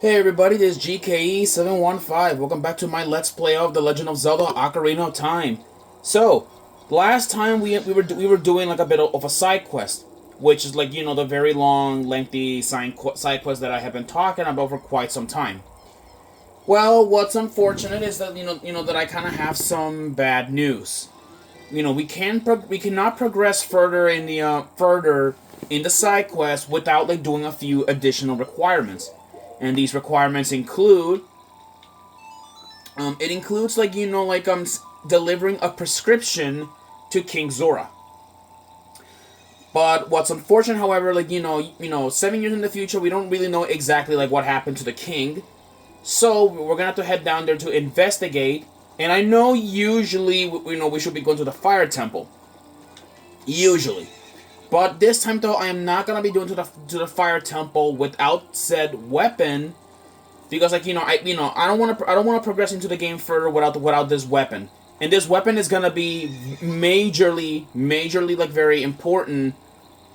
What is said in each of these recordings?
Hey everybody, this is GKE715. Welcome back to my Let's Play of The Legend of Zelda Ocarina of Time. So, last time we were doing like a bit of a side quest, which is like, the very long, lengthy side quest that I have been talking about for quite some time. Well, what's unfortunate is that that I kind of have some bad news. We cannot progress further in the side quest without like doing a few additional requirements. And these requirements include, delivering a prescription to King Zora. But what's unfortunate, however, 7 years in the future, we don't really know exactly like what happened to the king. So we're gonna have to head down there to investigate. And I know usually, we should be going to the Fire Temple. Usually. But this time, though, I am not gonna be going to the Fire Temple without said weapon, because I don't want to progress into the game further without this weapon, and this weapon is gonna be majorly like very important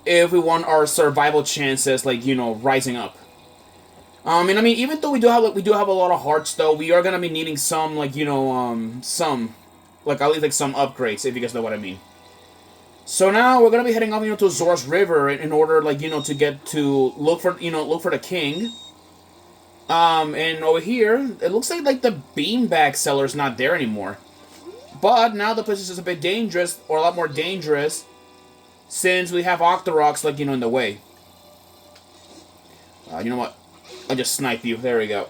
if we want our survival chances rising up. And I mean, even though we do have a lot of hearts, though, we are gonna be needing some at least some upgrades, if you guys know what I mean. So now we're gonna be heading up, to Zora's River in order, to get to look for the king. And over here, it looks like the beanbag seller's not there anymore. But now the place is just a bit dangerous, or a lot more dangerous, since we have Octoroks, in the way. You know what? I just sniped you. There we go.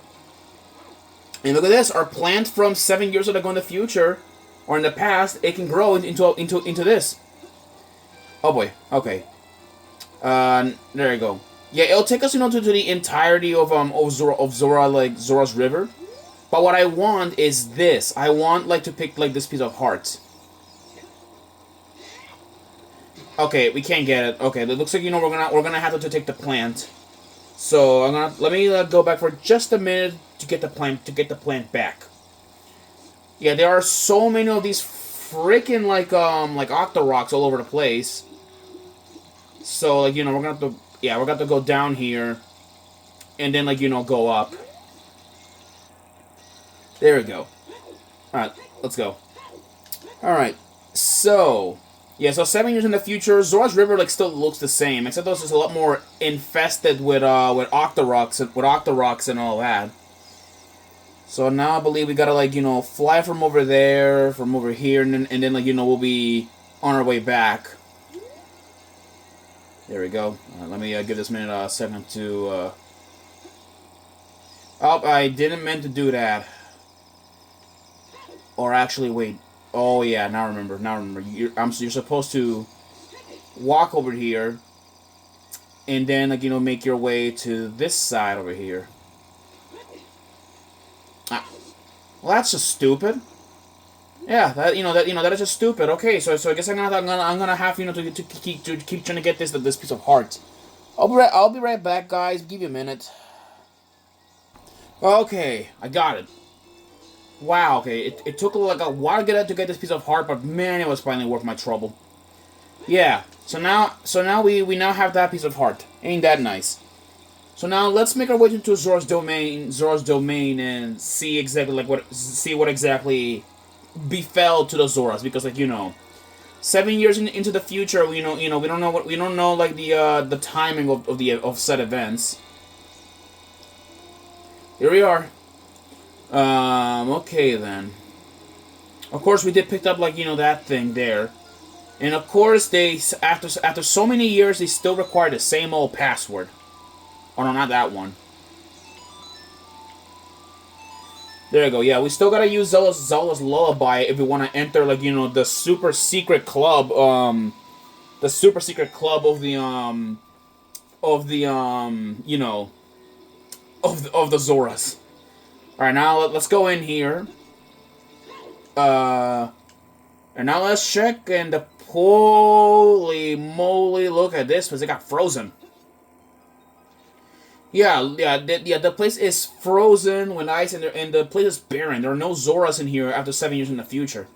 And look at this. Our plant from 7 years ago in the future, or in the past, it can grow into this. Oh boy, okay. There you go. Yeah, it'll take us, to the entirety of Zora's River. But what I want is this. I want, to pick, this piece of heart. Okay, we can't get it. Okay, it looks like, we're gonna have to take the plant. So, let me go back for just a minute to get the plant back. Yeah, there are so many of these freaking, Octoroks all over the place. So, we're gonna have to go down here, and then, go up. There we go. Alright, let's go. Alright, so, yeah, so 7 years in the future, Zora's River, still looks the same, except though it's just a lot more infested with Octoroks and all that. So now I believe we gotta, fly from over there, from over here, and then we'll be on our way back. There we go. Let me give this minute a second to... Oh, I didn't mean to do that. Or actually, wait. Oh, yeah, now remember. You're supposed to walk over here, and then, make your way to this side over here. Ah. Well, that's just stupid. Yeah, that is just stupid. Okay, so I guess I'm gonna have to keep trying to get this piece of heart. I'll be right back, guys. Give you a minute. Okay, I got it. Wow. Okay, it took a while to get this piece of heart, but man, it was finally worth my trouble. Yeah. So now we now have that piece of heart. Ain't that nice? So now let's make our way into Zora's domain, and see exactly what exactly befell to the Zoras, because 7 years into the future, we don't know the timing of said events. Here we are. Okay then. Of course, we did pick up that thing there, and of course they after so many years they still require the same old password. Oh no, not that one. There you go. Yeah, we still gotta use Zelda's lullaby if we want to enter, the super secret club. The super secret club of the Zoras. All right, now let's go in here. And now let's check. And holy moly, look at this place! It got frozen. Yeah, the place is frozen with ice, and the place is barren. There are no Zoras in here after 7 years in the future.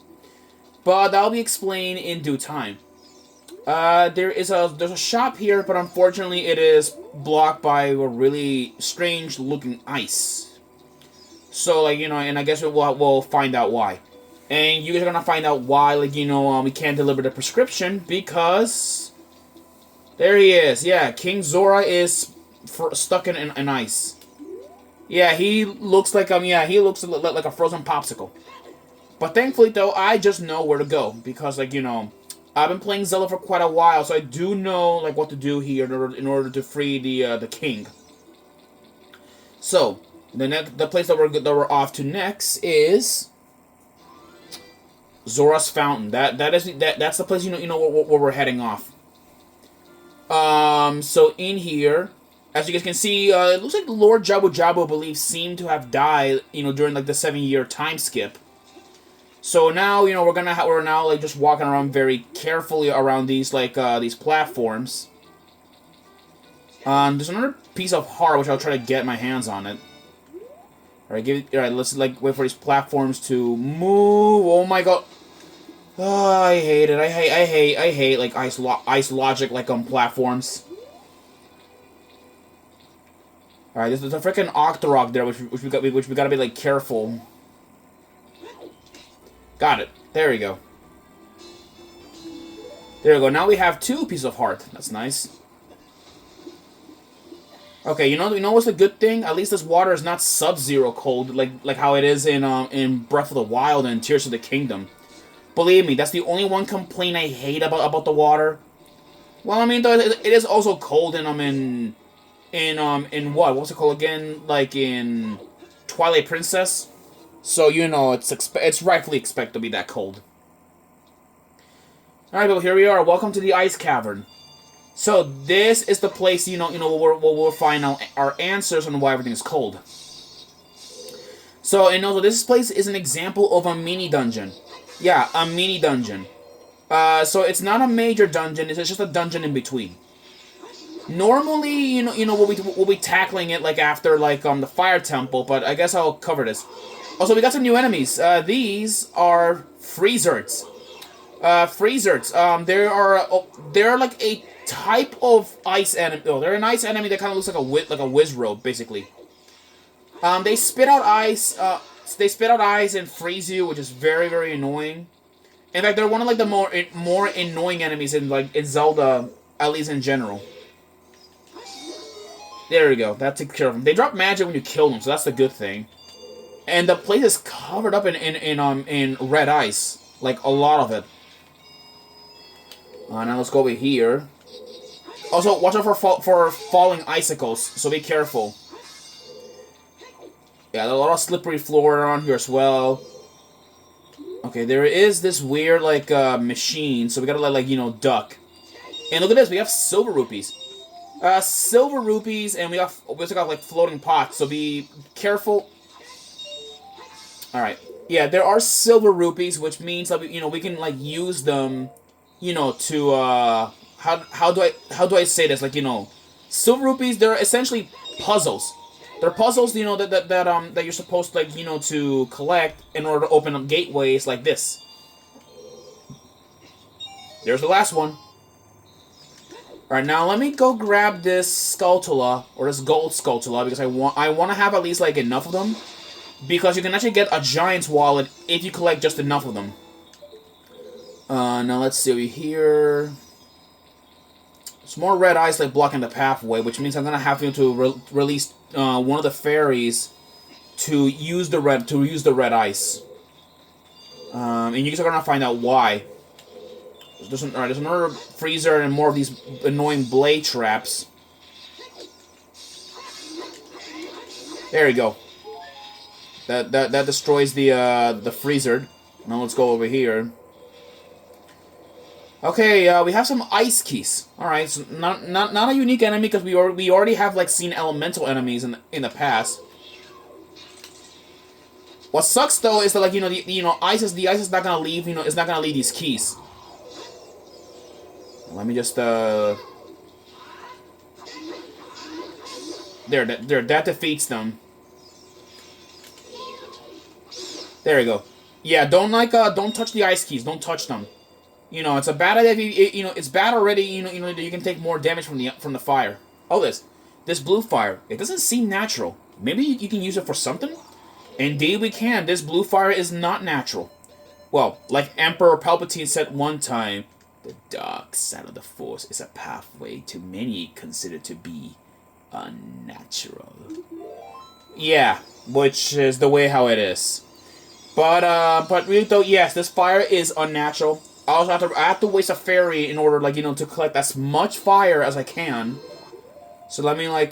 But that'll be explained in due time. There's a shop here, but unfortunately it is blocked by a really strange looking ice. So like and I guess we'll find out why. And you guys are gonna find out why like we can't deliver the prescription because there he is. Yeah, King Zora is stuck in an ice. Yeah, he looks like he looks like a frozen popsicle. But thankfully though, I just know where to go because like I've been playing Zelda for quite a while, so I do know like what to do here in order to free the king. So the place that we're off to next is Zora's Fountain. That's the place where we're heading off. So in here, as you guys can see, it looks like Lord Jabu Jabu, I believe, seemed to have died during like the 7-year time skip. So now, we're now like just walking around very carefully around these like these platforms. There's another piece of heart which I'll try to get my hands on it. All right, let's like wait for these platforms to move. Oh my god! Oh, I hate it. I hate like ice logic like on platforms. All right, there's a freaking Octorok there, which we gotta be like careful. Got it. There we go. There we go. Now we have 2 pieces of heart. That's nice. Okay, you know what's a good thing? At least this water is not sub-zero cold, like how it is in Breath of the Wild and Tears of the Kingdom. Believe me, that's the only one complaint I hate about the water. Well, I mean, though, it is also cold in what? What's it called again? Like in Twilight Princess. So it's rightfully expected to be that cold. All right, well here we are. Welcome to the Ice Cavern. So this is the place where we'll find out our answers on why everything is cold. So this place is an example of a mini dungeon. Yeah, a mini dungeon. So it's not a major dungeon. It's just a dungeon in between. Normally, we'll be tackling it like after like the Fire Temple, but I guess I'll cover this. Also, we got some new enemies. These are Freezerts. They're like a type of ice enemy. Oh, they're an ice enemy that kind of looks like a Wizrobe, basically. They spit out ice. They spit out ice and freeze you, which is very, very annoying. In fact, they're one of like the more annoying enemies in Zelda, at least in general. There we go. That takes care of them. They drop magic when you kill them, so that's the good thing. And the place is covered up in red ice, like a lot of it. Now let's go over here. Also, watch out for falling icicles, so be careful. Yeah, there's a lot of slippery floor around here as well. Okay, there is this weird like machine, so we gotta duck. And look at this, we have silver rupees. Silver rupees, and we also got like floating pots, so be careful. Alright. Yeah, there are silver rupees, which means that we can like use them, to how do I say this? Like, silver rupees, they're essentially puzzles. They're puzzles, that you're supposed to to collect in order to open up gateways like this. There's the last one. Alright, now let me go grab this Skulltula, or this gold Skulltula, because I want to have at least like enough of them. Because you can actually get a Giant's Wallet if you collect just enough of them. Now let's see over here. There's more red ice like blocking the pathway, which means I'm gonna have to release one of the fairies to use the red ice. And you guys are gonna find out why. There's another freezer and more of these annoying blade traps. There you go. That destroys the freezer. Now let's go over here. Okay, we have some ice keys. All right, so not a unique enemy because we already have like seen elemental enemies in the past. What sucks though is that like the ice is not gonna leave it's not gonna leave these keys. Let me just there that defeats them. There you go. Yeah, don't touch the ice keys. Don't touch them. You know, it's a bad idea. If you know, it's bad already. You can take more damage from the fire. Oh, this blue fire. It doesn't seem natural. Maybe you can use it for something. Indeed, we can. This blue fire is not natural. Well, like Emperor Palpatine said one time, the dark side of the Force is a pathway to many consider to be unnatural. Yeah, which is the way how it is. But really though, yes, this fire is unnatural. I also have to waste a fairy in order, like, to collect as much fire as I can. So let me, like,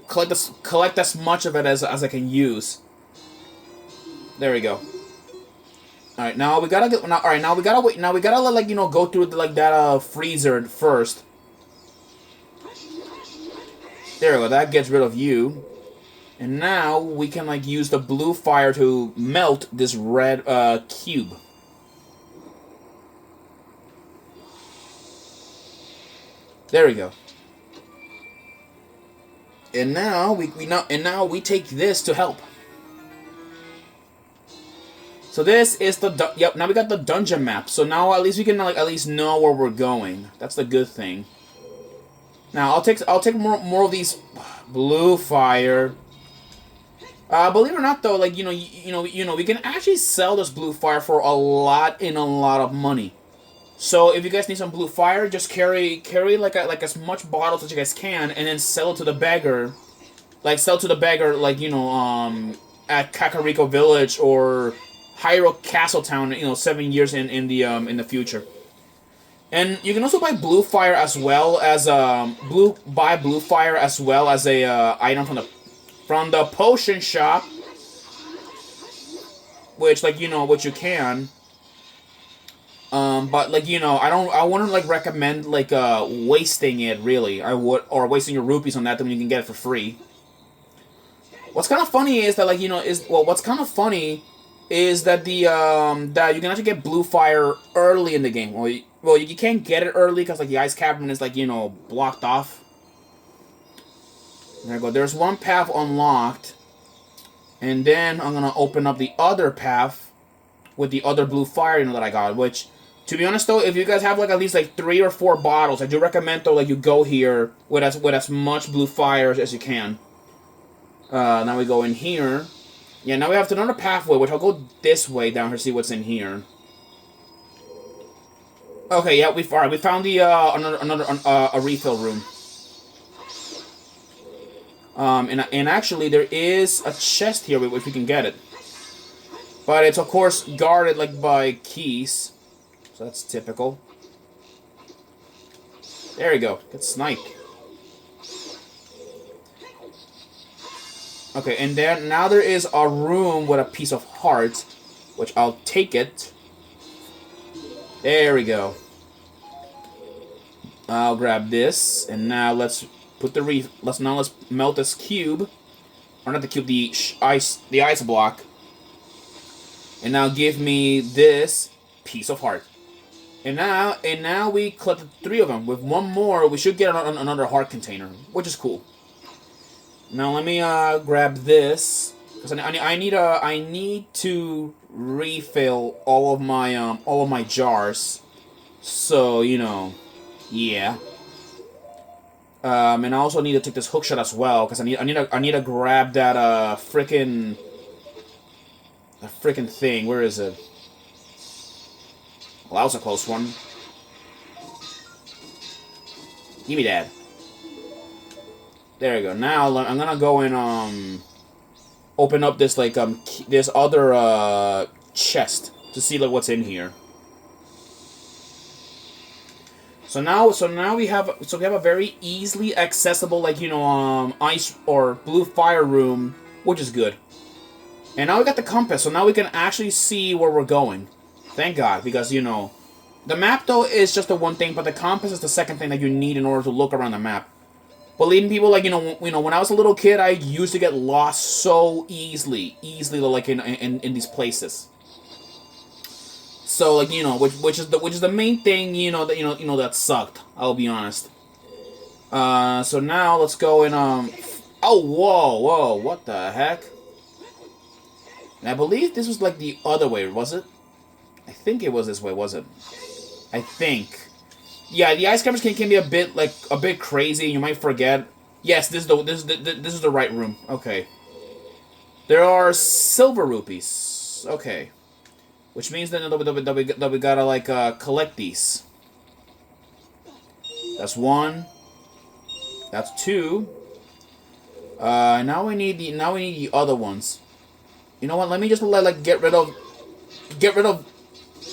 collect as much of it as I can use. There we go. All right, now we gotta get. All right, now we gotta wait. Now we gotta like go through like that freezer first. There we go. That gets rid of you. And now we can like use the blue fire to melt this red cube. There we go. And now we take this to help. So this is the yep. Now we got the dungeon map. So now at least we can like at least know where we're going. That's the good thing. Now I'll take more of these blue fire. Believe it or not, though, like we can actually sell this blue fire for a lot of money. So if you guys need some blue fire, just carry like as much bottles as you guys can, and then sell it to the beggar. Like sell to the beggar, like at Kakariko Village or Hyrule Castletown, 7 years in the future. And you can also buy blue fire as well as blue fire as well as a item from the potion shop, which which you can. But like I wouldn't like recommend like wasting it really. I would, or wasting your rupees on that when you can get it for free. What's kind of funny is that what's kind of funny is that that you can actually get blue fire early in the game. Well, you can't get it early because like the ice cavern is like blocked off. There we go. There's one path unlocked, and then I'm gonna open up the other path with the other blue fire that I got. Which, to be honest though, if you guys have like at least like 3 or 4 bottles, I do recommend though like you go here with as much blue fire as you can. Now we go in here. Yeah, now we have another pathway, which I'll go this way down here to see what's in here. Okay, yeah, we found the a refill room. And actually there is a chest here with which we can get it, but it's of course guarded like by keys, so that's typical. There we go. Get sniped. Okay, and then now there is a room with a piece of heart, which I'll take it. There we go. I'll grab this, and now let's put the let's melt this cube, or not the cube, the ice block, and now give me this piece of heart. And now we collected 3 of them. With one more, we should get another heart container, which is cool. Now let me grab this because I need to refill all of my jars. So yeah. And I also need to take this hookshot as well because I need to grab that frickin' thing. Where is it? Well, that was a close one. Give me that. There we go. Now I'm gonna go and open up this this other chest to see like what's in here. So now we have a very easily accessible ice or blue fire room, which is good. And now we got the compass, so now we can actually see where we're going. Thank God, because the map though is just the one thing, but the compass is the second thing that you need in order to look around the map. Believe me, people, when I was a little kid, I used to get lost so easily like in these places. So which is the main thing that sucked. I'll be honest. So now let's go and oh whoa, what the heck? And I believe this was like the other way, was it? I think it was this way, was it? I think. Yeah, the ice caverns can be a bit crazy. You might forget. Yes, this is the right room. Okay. There are silver rupees. Okay. Which means that we gotta, like, collect these. That's one. That's two. Now we need the other ones. You know what? Let me just get rid of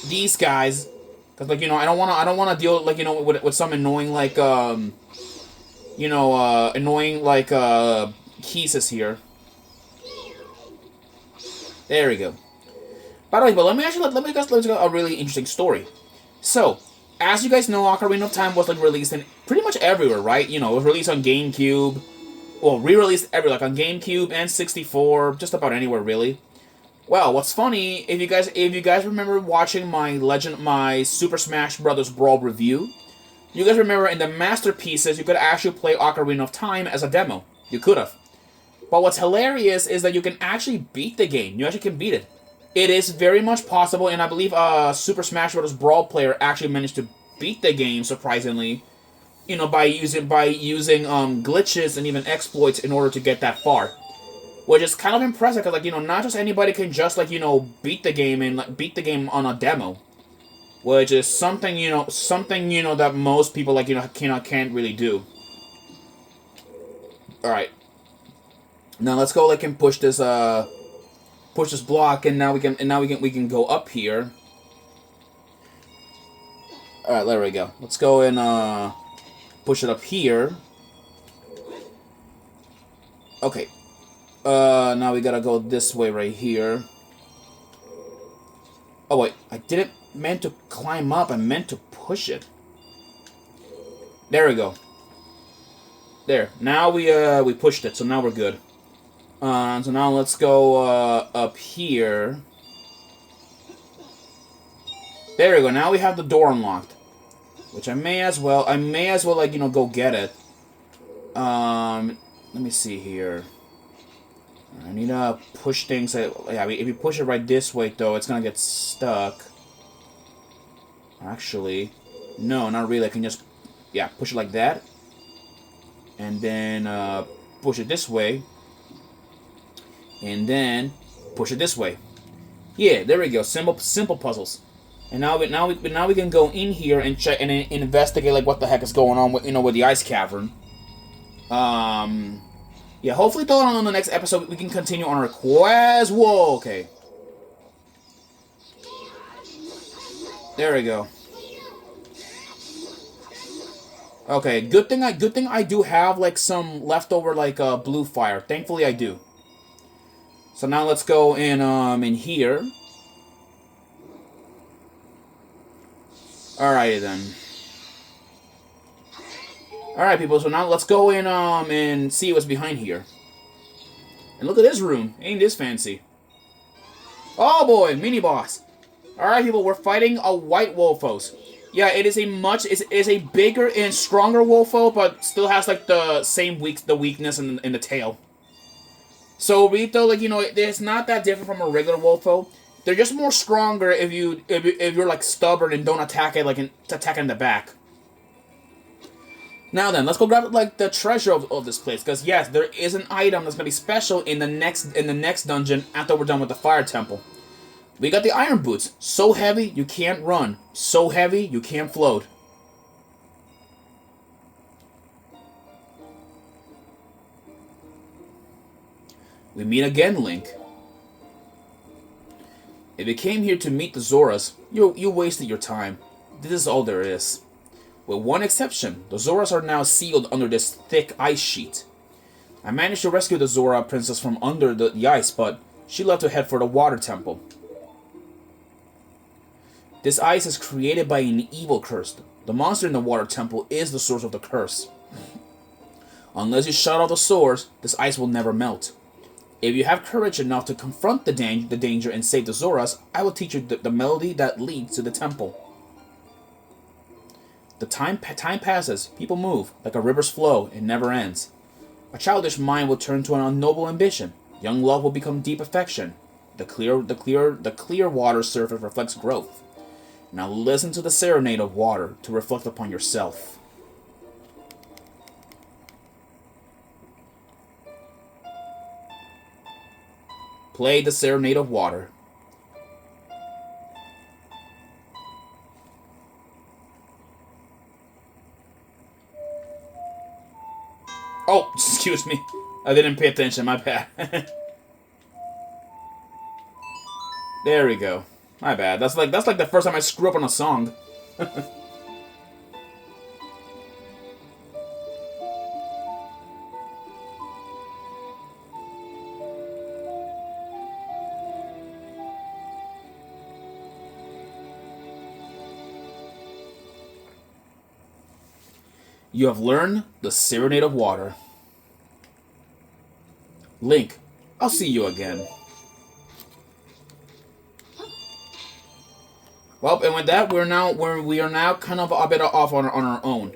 these guys, cause like, you know, I don't wanna deal, like, you know, with some annoying, like, annoying, like, Kisses here. There we go. By the way, but let me go a really interesting story. So, as you guys know, Ocarina of Time was, like, released in pretty much everywhere, right? You know, it was released on GameCube. Well, re-released everywhere, like on GameCube and 64, just about anywhere, really. Well, what's funny, if you guys remember watching my Super Smash Bros. Brawl review, you guys remember in the Masterpieces, you could actually play Ocarina of Time as a demo. You could have. But what's hilarious is that you can actually beat the game. You actually can beat it. It is very much possible, and I believe a Super Smash Bros. Brawl player actually managed to beat the game, surprisingly, you know, by using glitches and even exploits in order to get that far. Which is kind of impressive, because, like, you know, not just anybody can just, like, you know, beat the game and, like, beat the game on a demo. Which is something, you know, that most people, like, you know, can't really do. Alright. Now let's go, like, and push this block, and now we can go up here. Alright, there we go. Let's go and push it up here. Okay. Now we gotta go this way right here. Oh wait, I didn't meant to climb up, I meant to push it. There we go. There. Now we pushed it, so now we're good. So now let's go up here. There we go. Now we have the door unlocked. Which I may as well, like, you know, go get it. Let me see here. I need to push things. Yeah, if you push it right this way, though, it's gonna get stuck. Actually, no, not really. I can just, yeah, push it like that. And then push it this way. And then push it this way. Yeah, there we go. Simple puzzles. And now we can go in here and check and investigate, like, what the heck is going on with, you know, with the ice cavern. Yeah, hopefully, though, on the next episode, we can continue on our quest. Whoa, okay. There we go. Okay, good thing I do have, like, some leftover, like, blue fire. Thankfully, I do. So now let's go in here. Alrighty then. Alright, people, so now let's go in and see what's behind here. And look at this room. Ain't this fancy. Oh boy, mini boss. Alright, people, we're fighting a white Wolfos. Yeah, it is a bigger and stronger Wolfo, but still has, like, the weakness in the tail. So Rito, like, you know, it's not that different from a regular Wolfo. They're just more stronger if you're, like, stubborn and don't attack it, like, attack in the back. Now then, let's go grab, like, the treasure of this place, because yes, there is an item that's gonna be special in the next dungeon after we're done with the fire temple. We got the iron boots. So heavy you can't run. So heavy you can't float. We meet again, Link. If you came here to meet the Zoras, you wasted your time. This is all there is. With one exception, the Zoras are now sealed under this thick ice sheet. I managed to rescue the Zora princess from under the ice, but she left to head for the water temple. This ice is created by an evil curse. The monster in the water temple is the source of the curse. Unless you shut off the source, this ice will never melt. If you have courage enough to confront the danger and save the Zoras, I will teach you the melody that leads to the temple. The time passes, people move, like a river's flow, it never ends. A childish mind will turn to an unnoble ambition. Young love will become deep affection. The clear water surface reflects growth. Now listen to the serenade of water to reflect upon yourself. Play the serenade of water. Oh, excuse me. I didn't pay attention, my bad. There we go. My bad. That's like the first time I screw up on a song. You have learned the Serenade of Water. Link, I'll see you again. Well, and with that, we are now kind of a bit off on our own.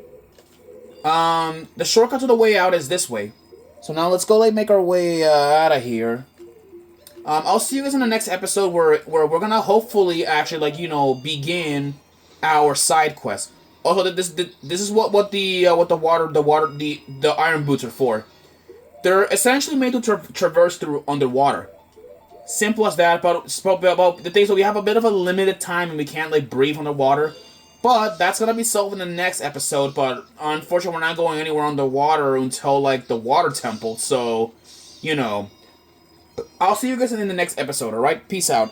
The shortcut to the way out is this way. So now let's go make our way out of here. I'll see you guys in the next episode where we're gonna hopefully actually begin our side quest. Also, this is what the iron boots are for. They're essentially made to traverse through underwater. Simple as that. But the thing is, so we have a bit of a limited time and we can't breathe underwater. But that's gonna be solved in the next episode. But unfortunately, we're not going anywhere underwater until the water temple. So, I'll see you guys in the next episode. All right, peace out.